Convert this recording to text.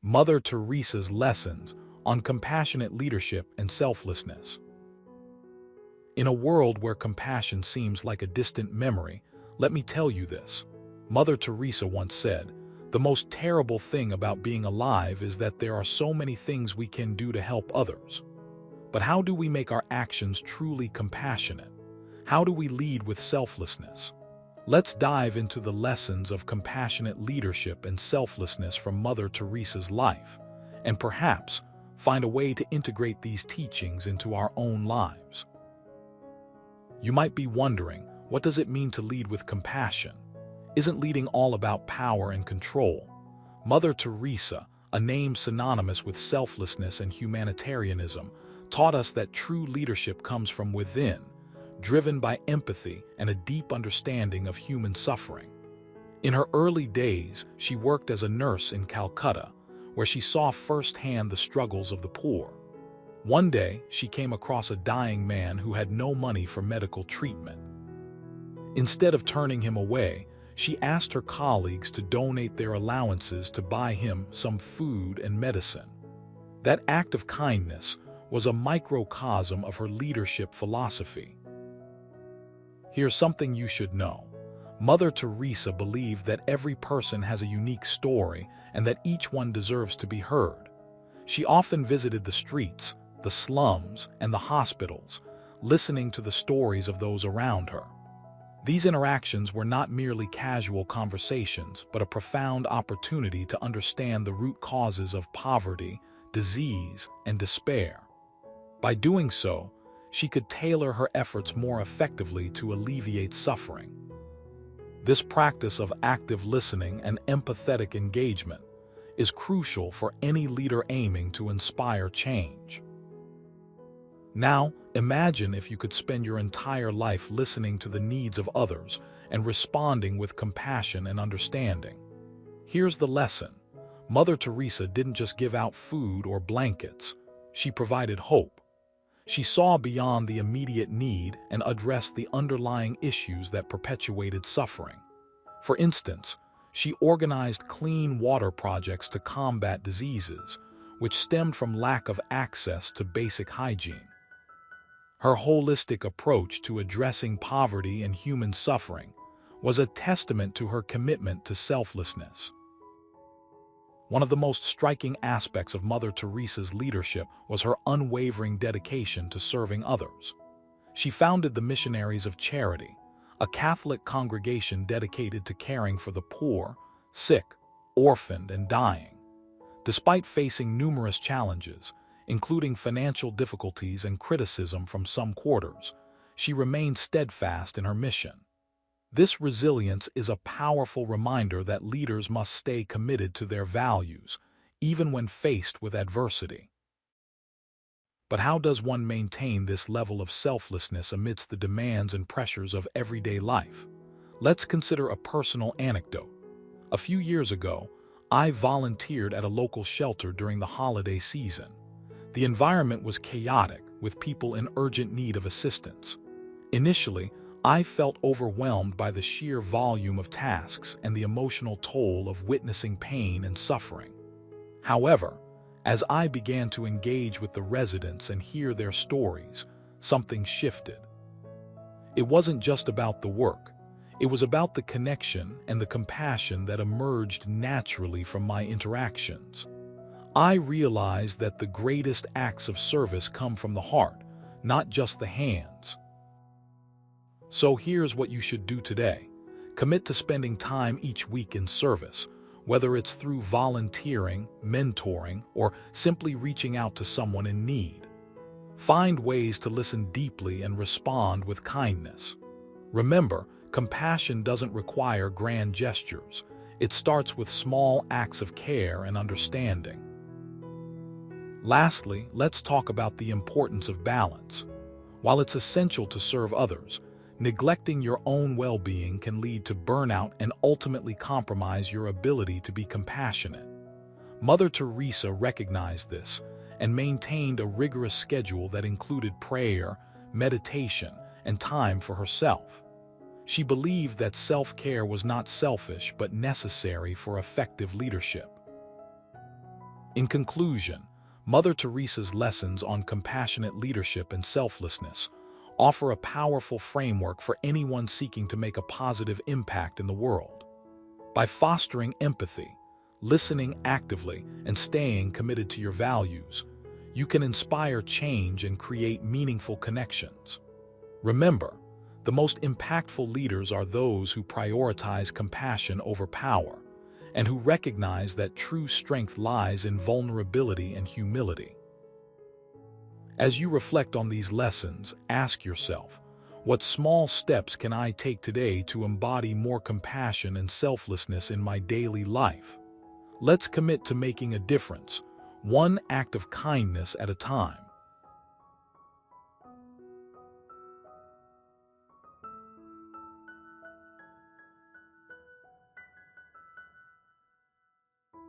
Mother Teresa's lessons on compassionate leadership and selflessness. In a world where compassion seems like a distant memory, let me tell you this. Mother Teresa once said, "The most terrible thing about being alive is that there are so many things we can do to help others. But how do we make our actions truly compassionate? How do we lead with selflessness?" Let's dive into the lessons of compassionate leadership and selflessness from Mother Teresa's life, and perhaps find a way to integrate these teachings into our own lives. You might be wondering, what does it mean to lead with compassion? Isn't leading all about power and control? Mother Teresa, a name synonymous with selflessness and humanitarianism, taught us that true leadership comes from within, driven by empathy and a deep understanding of human suffering. In her early days, she worked as a nurse in Calcutta, where she saw firsthand the struggles of the poor. One day, she came across a dying man who had no money for medical treatment. Instead of turning him away, she asked her colleagues to donate their allowances to buy him some food and medicine. That act of kindness was a microcosm of her leadership philosophy. Here's something you should know. Mother Teresa believed that every person has a unique story and that each one deserves to be heard. She often visited the streets, the slums, and the hospitals, listening to the stories of those around her. These interactions were not merely casual conversations, but a profound opportunity to understand the root causes of poverty, disease, and despair. By doing so, she could tailor her efforts more effectively to alleviate suffering. This practice of active listening and empathetic engagement is crucial for any leader aiming to inspire change. Now, imagine if you could spend your entire life listening to the needs of others and responding with compassion and understanding. Here's the lesson. Mother Teresa didn't just give out food or blankets. She provided hope. She saw beyond the immediate need and addressed the underlying issues that perpetuated suffering. For instance, she organized clean water projects to combat diseases, which stemmed from lack of access to basic hygiene. Her holistic approach to addressing poverty and human suffering was a testament to her commitment to selflessness. One of the most striking aspects of Mother Teresa's leadership was her unwavering dedication to serving others. She founded the Missionaries of Charity, a Catholic congregation dedicated to caring for the poor, sick, orphaned, and dying. Despite facing numerous challenges, including financial difficulties and criticism from some quarters, she remained steadfast in her mission. This resilience is a powerful reminder that leaders must stay committed to their values, even when faced with adversity. But how does one maintain this level of selflessness amidst the demands and pressures of everyday life? Let's consider a personal anecdote. A few years ago, I volunteered at a local shelter during the holiday season. The environment was chaotic, with people in urgent need of assistance. Initially, I felt overwhelmed by the sheer volume of tasks and the emotional toll of witnessing pain and suffering. However, as I began to engage with the residents and hear their stories, something shifted. It wasn't just about the work. It was about the connection and the compassion that emerged naturally from my interactions. I realized that the greatest acts of service come from the heart, not just the hands. So here's what you should do today. Commit to spending time each week in service, whether it's through volunteering, mentoring, or simply reaching out to someone in need. Find ways to listen deeply and respond with kindness. Remember, compassion doesn't require grand gestures. It starts with small acts of care and understanding. Lastly, let's talk about the importance of balance. While it's essential to serve others, neglecting your own well-being can lead to burnout and ultimately compromise your ability to be compassionate. Mother Teresa recognized this and maintained a rigorous schedule that included prayer, meditation, and time for herself. She believed that self-care was not selfish but necessary for effective leadership. In conclusion, Mother Teresa's lessons on compassionate leadership and selflessness offer a powerful framework for anyone seeking to make a positive impact in the world. By fostering empathy, listening actively, and staying committed to your values, you can inspire change and create meaningful connections. Remember, the most impactful leaders are those who prioritize compassion over power and who recognize that true strength lies in vulnerability and humility. As you reflect on these lessons, ask yourself, what small steps can I take today to embody more compassion and selflessness in my daily life? Let's commit to making a difference, one act of kindness at a time.